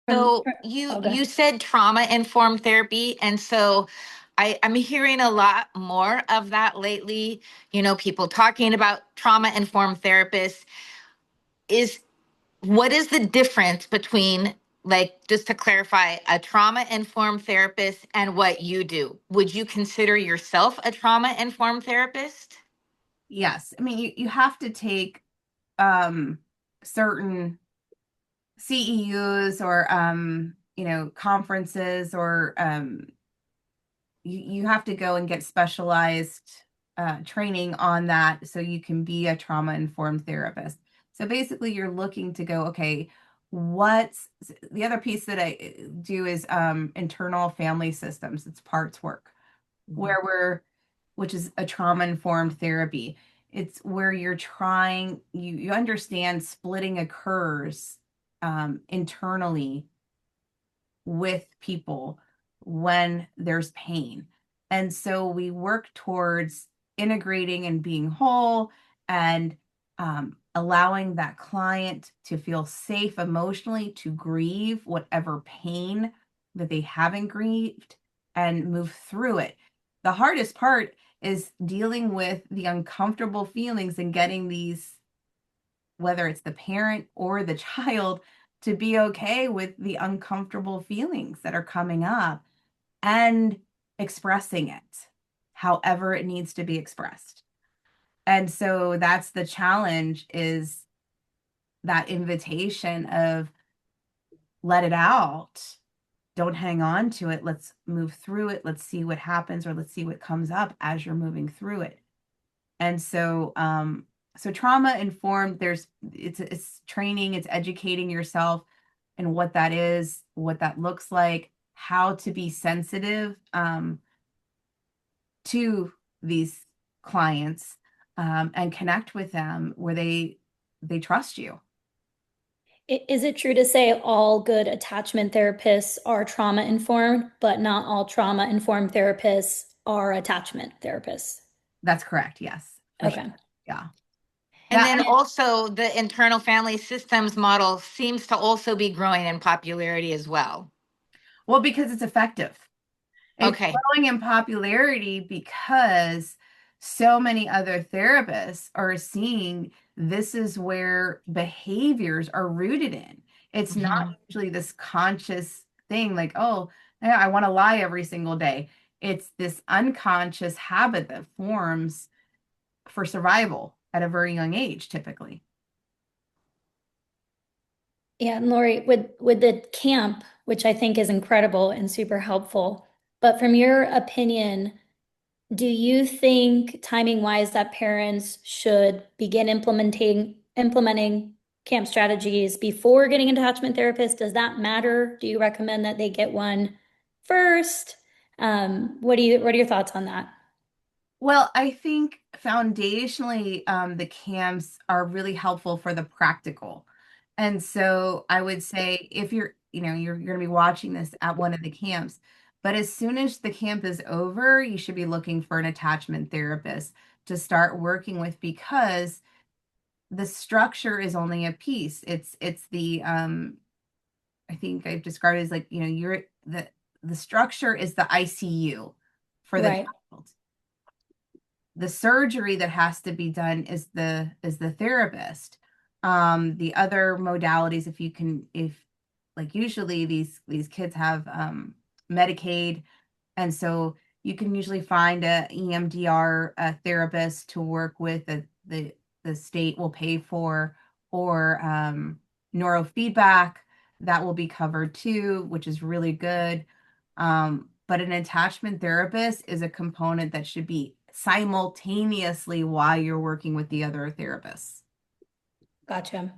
From, So you oh, go you ahead. said trauma-informed therapy, and so I'm hearing a lot more of that lately. People talking about trauma-informed therapists. Is What is the difference between, like, just to clarify, a trauma-informed therapist and what you do? Would you consider yourself a trauma-informed therapist? Yes. I mean, you have to take um certain CEUs or conferences or you have to go and get specialized training on that so you can be a trauma informed therapist. So basically, you're looking to go, okay, what's the other piece that I do is internal family systems. It's parts work Mhm. where which is a trauma informed therapy. It's where you're trying, you understand splitting occurs internally with people when there's pain. And so we work towards integrating and being whole and allowing that client to feel safe emotionally to grieve whatever pain that they haven't grieved and move through it. The hardest part is dealing with the uncomfortable feelings and getting these, whether it's the parent or the child, to be okay with the uncomfortable feelings that are coming up and expressing it however it needs to be expressed. And so that's the challenge, is that invitation of let it out. Don't hang on to it. Let's move through it. Let's see what happens, or let's see what comes up as you're moving through it. And so trauma informed, it's training, it's educating yourself and what that is, what that looks like, how to be sensitive to these clients, and connect with them where they trust you. Is it true to say all good attachment therapists are trauma informed, but not all trauma informed therapists are attachment therapists? That's correct. Yes, for sure. Okay. Yeah. And Yeah. then also the internal family systems model seems to also be growing in popularity as well. Well, because it's effective. It's Okay. growing in popularity because so many other therapists are seeing this is where behaviors are rooted in. It's not Mhm. usually this conscious thing like, oh, yeah, I want to lie every single day. It's this unconscious habit that forms for survival at a very young age, typically. Yeah, and Lori, with the camp, which I think is incredible and super helpful, but from your opinion, do you think timing wise that parents should begin implementing camp strategies before getting an attachment therapist? Does that matter? Do you recommend that they get one first? What are your thoughts on that? Well, I think foundationally, the camps are really helpful for the practical. And so I would say if you're going to be watching this at one of the camps, but as soon as the camp is over, you should be looking for an attachment therapist to start working with, because the structure is only a piece. It's the I think I've described it as like, the structure is the ICU for the Right. child. The surgery that has to be done is the therapist. The other modalities, if you can, if like usually these kids have Medicaid, and so you can usually find a EMDR therapist to work with, the state will pay for, or neurofeedback that will be covered too, which is really good. But an attachment therapist is a component that should be simultaneously while you're working with the other therapists. Gotcha.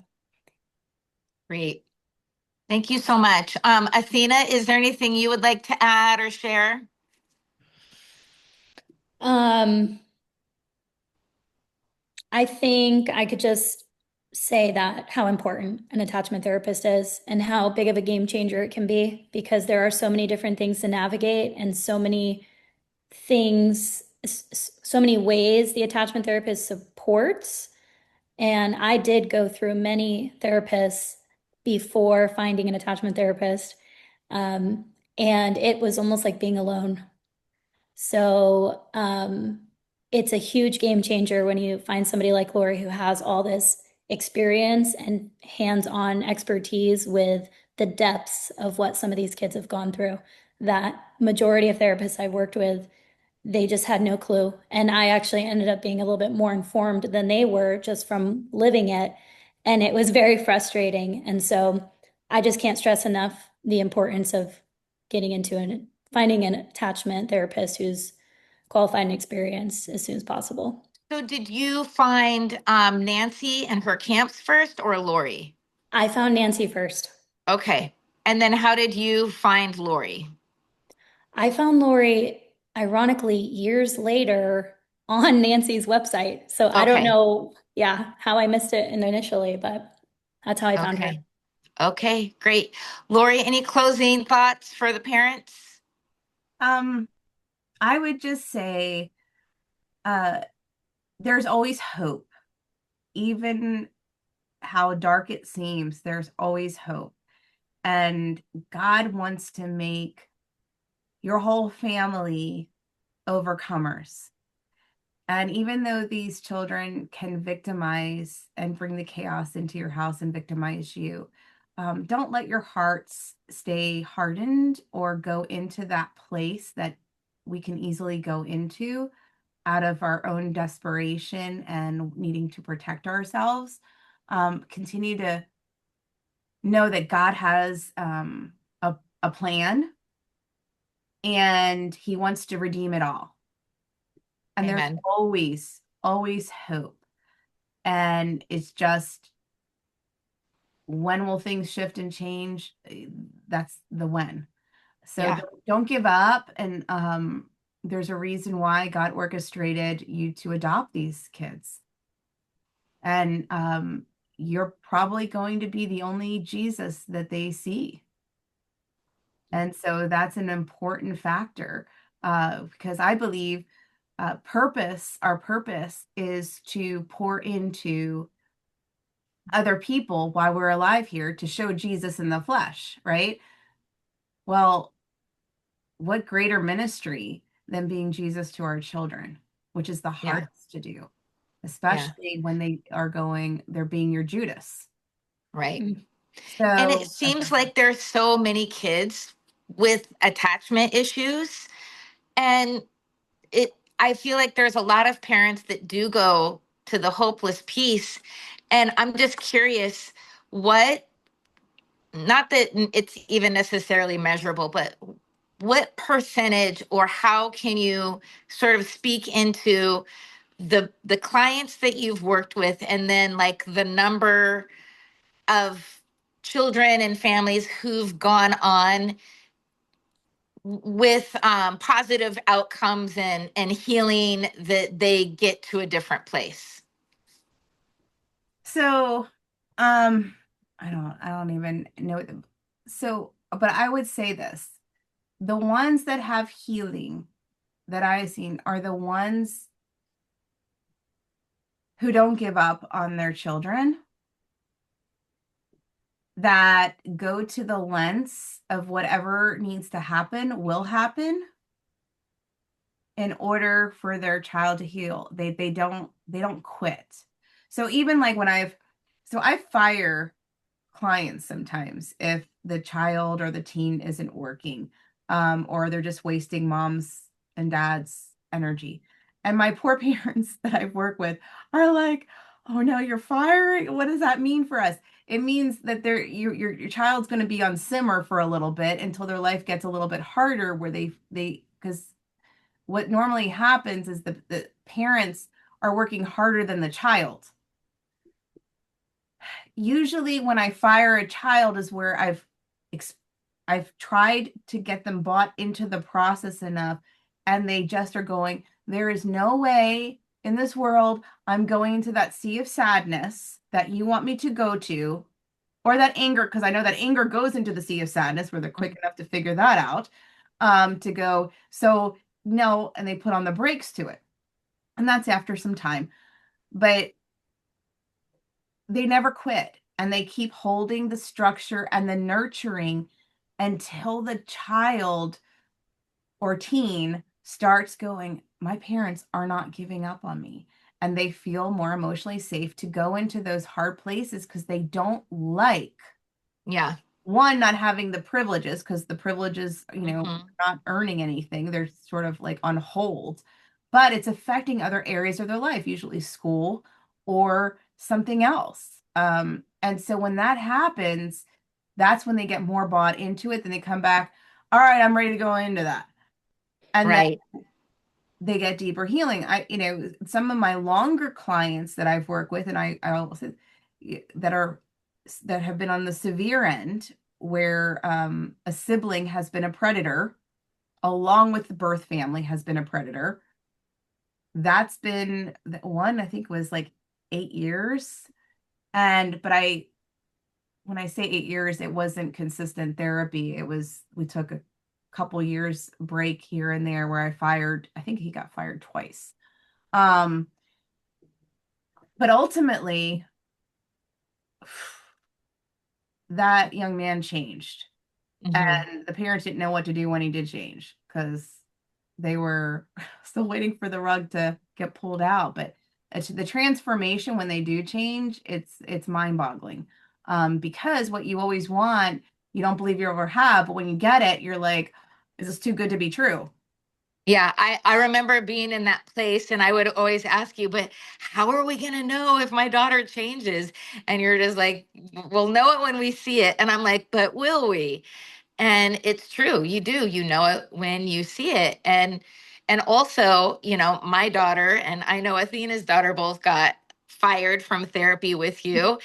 Great. Thank you so much. Athena, is there anything you would like to add or share? Um, I think I could just say that how important an attachment therapist is and how big of a game changer it can be, because there are so many different things to navigate and so many things, so many ways the attachment therapist supports. And I did go through many therapists before finding an attachment therapist. And it was almost like being alone. So it's a huge game changer when you find somebody like Lori who has all this experience and hands-on expertise with the depths of what some of these kids have gone through. That majority of therapists I've worked with, they just had no clue. And I actually ended up being a little bit more informed than they were just from living it. And it was very frustrating. And so I just can't stress enough the importance of getting into and finding an attachment therapist who's qualified and experienced as soon as possible. So did you find Nancy and her camps first or Lori? I found Nancy first. Okay. And then how did you find Lori? I found Lori, ironically, years later on Nancy's website. So I don't Okay. know, yeah, how I missed it initially, but that's how I found her. Okay. Okay, great. Lori, any closing thoughts for the parents? Um, I would just say, uh, there's always hope. Even how dark it seems, there's always hope. And God wants to make your whole family overcomers. And even though these children can victimize and bring the chaos into your house and victimize you, don't let your hearts stay hardened or go into that place that we can easily go into out of our own desperation and needing to protect ourselves. Continue to know that God has a plan and he wants to redeem it all. And there's Amen. always, always hope. And it's just, when will things shift and change? That's the when. So Yeah. don't give up. And there's a reason why God orchestrated you to adopt these kids. And you're probably going to be the only Jesus that they see. And so that's an important factor, because I believe our purpose is to pour into other people while we're alive here to show Jesus in the flesh, right? Well, what greater ministry than being Jesus to our children, which is the Yeah. hardest to do, Yeah. especially when they're being your Judas. Right. Mm. And it So, seems like there's so many kids with attachment issues. And I feel like there's a lot of parents that do go to the hopeless piece. And I'm just curious, what, not that it's even necessarily measurable, but what percentage or how can you sort of speak into the clients that you've worked with and then like the number of children and families who've gone on with positive outcomes and healing that they get to a different place. so, um, I don't even know. So, but I would say this: the ones that have healing that I've seen are the ones who don't give up on their children, that go to the lengths of whatever needs to happen will happen in order for their child to heal. They don't quit. So even like I fire clients sometimes if the child or the teen isn't working, or they're just wasting mom's and dad's energy. And my poor parents that I've worked with are like, "Oh no, you're firing? What does that mean for us?" It means that your child's going to be on simmer for a little bit until their life gets a little bit harder, where they because what normally happens is the parents are working harder than the child. Usually when I fire a child is where I've tried to get them bought into the process enough, and they just are going, there is no way in this world I'm going into that sea of sadness that you want me to go to, or that anger, because I know that anger goes into the sea of sadness where they're quick enough to figure that out, to go, so no, and they put on the brakes to it. And that's after some time. But they never quit. and they keep holding the structure and the nurturing until the child or teen starts going, my parents are not giving up on me. And they feel more emotionally safe to go into those hard places because they don't like Yeah. one, not having the privileges, because the privileges, Hmm. not earning anything. They're sort of like on hold, but it's affecting other areas of their life, usually school or something else. And so when that happens, that's when they get more bought into it. Then they come back, all right, I'm ready to go into that. And then Right. they get deeper healing. Some of my longer clients that I've worked with, and I also that are that have been on the severe end, where a sibling has been a predator, along with the birth family has been a predator. That's been one, I think was like 8 years. But when I say 8 years, it wasn't consistent therapy. We took a couple years break here and there where I think he got fired twice. Um, but ultimately, that young man changed, Hmm. and the parents didn't know what to do when he did change because they were still waiting for the rug to get pulled out. But it's the transformation when they do change, it's mind-boggling. Because what you always want, you don't believe you ever have, but when you get it, you're like, is this too good to be true? Yeah, I remember being in that place and I would always ask you, but how are we going to know if my daughter changes? And you're just like, we'll know it when we see it. And I'm like, but will we? And it's true. You do. You know it when you see it. And also, my daughter and I know Athena's daughter both got fired from therapy with you.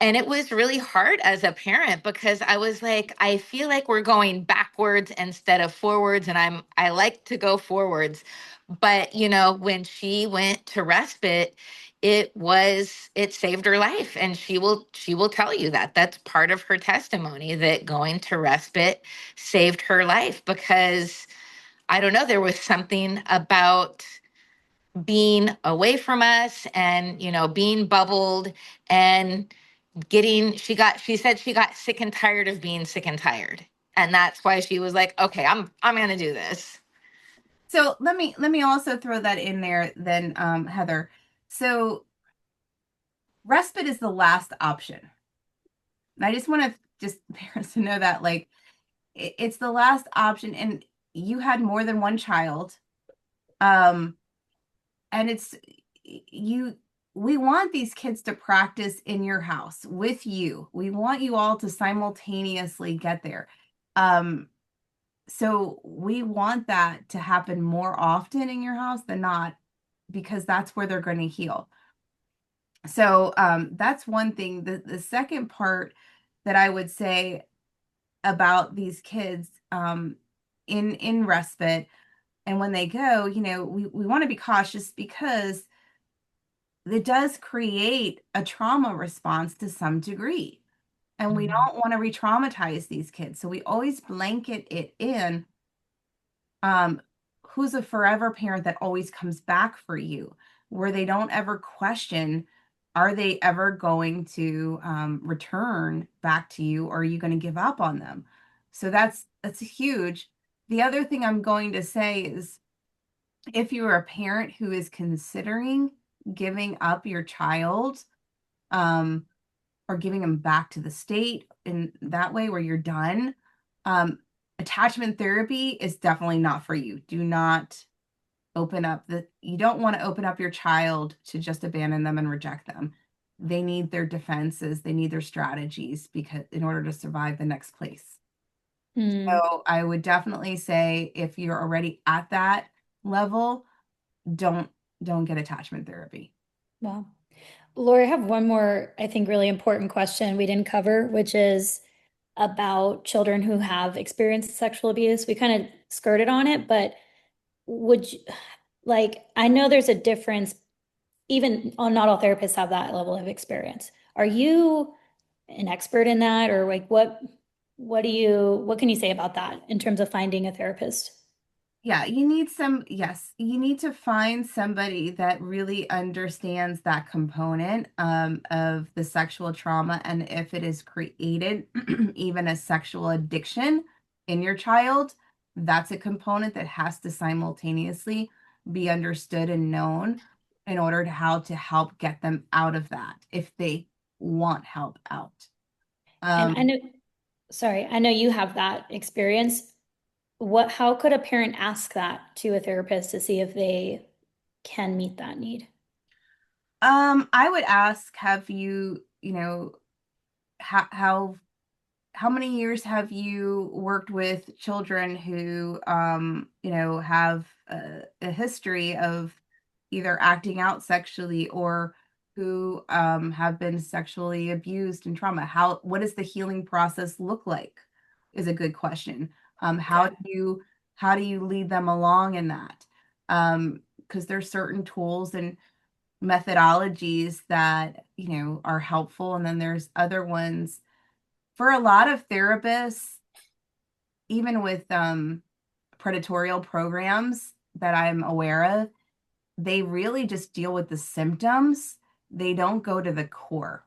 And it was really hard as a parent because I was like, I feel like we're going backwards instead of forwards. And I like to go forwards. But when she went to respite, it saved her life, and she will tell you that that's part of her testimony, that going to respite saved her life because I don't know, there was something about being away from us and being bubbled and she said she got sick and tired of being sick and tired, and that's why she was like, okay, I'm gonna do this. So let me also throw that in there then, Heather. So respite is the last option. And I just want to just parents to know that, like, it's the last option, and you had more than one child. Um, and it's you we want these kids to practice in your house with you. We want you all to simultaneously get there. Um, so we want that to happen more often in your house than not, because that's where they're going to heal. So that's one thing. The second part that I would say about these kids, in respite, and when they go, we want to be cautious because it does create a trauma response to some degree. And we Mhm. don't want to re-traumatize these kids. So we always blanket it in, um, who's a forever parent that always comes back for you, where they don't ever question, are they ever going to return back to you, or are you going to give up on them? So that's huge. The other thing I'm going to say is, if you're a parent who is considering giving up your child, um, or giving them back to the state in that way where you're done, um, attachment therapy is definitely not for you. Do not you don't want to open up your child to just abandon them and reject them. They need their defenses, they need their strategies, because in order to survive the next place. Hmm. So I would definitely say, if you're already at that level, don't don't get attachment therapy. Wow. Lori, I have one more, I think, really important question we didn't cover, which is about children who have experienced sexual abuse. We kind of skirted on it, but would you, like, I know there's a difference, even not all therapists have that level of experience. Are you an expert in that, or like what can you say about that in terms of finding a therapist? Yeah, you need some, yes, you need to find somebody that really understands that component of the sexual trauma. And if it is created even a sexual addiction in your child, that's a component that has to simultaneously be understood and known in order to how to help get them out of that if they want help out. And I Um, know, sorry, I know you have that experience. How could a parent ask that to a therapist to see if they can meet that need? I would ask, have you, how many years have you worked with children who, have a history of either acting out sexually or who have been sexually abused and trauma? What does the healing process look like? Is a good question. Okay. How do you lead them along in that? Because there's certain tools and methodologies that, are helpful, and then there's other ones for a lot of therapists, even with predatorial programs that I'm aware of, they really just deal with the symptoms. They don't go to the core.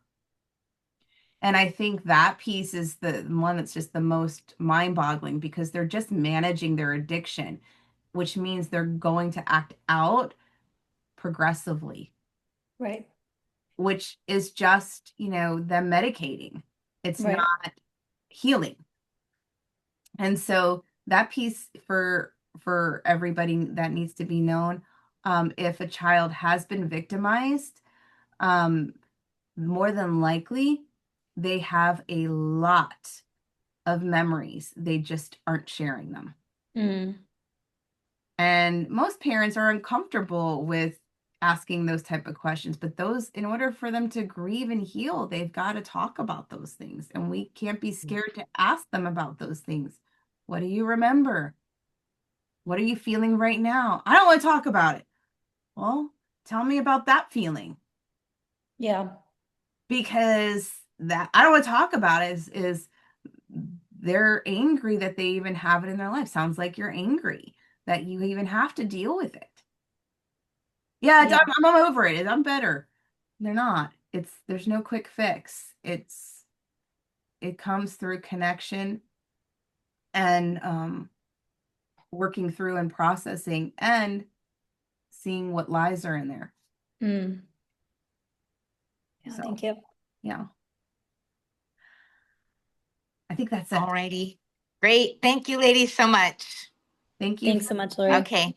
And I think that piece is the one that's just the most mind-boggling because they're just managing their addiction, which means they're going to act out progressively, Right. which is just, them medicating. It's Right. not healing. And so that piece for everybody that needs to be known, if a child has been victimized, um, more than likely they have a lot of memories. They just aren't sharing them. Mm. And most parents are uncomfortable with asking those type of questions, but those, in order for them to grieve and heal, they've got to talk about those things. And we can't be scared to ask them about those things. What do you remember? What are you feeling right now? I don't want to talk about it. Well, tell me about that feeling Yeah. because that I don't want to talk about it is they're angry that they even have it in their life. Sounds like you're angry that you even have to deal with it. Yeah, Yeah. I'm over it. I'm better. They're not. There's no quick fix. It comes through connection and working through and processing and seeing what lies are in there. Mm. Yeah. So, Thank you. yeah, I think that's it. Alrighty. Great. Thank you, ladies, so much. Thank you. Thanks so much, Lori. Okay.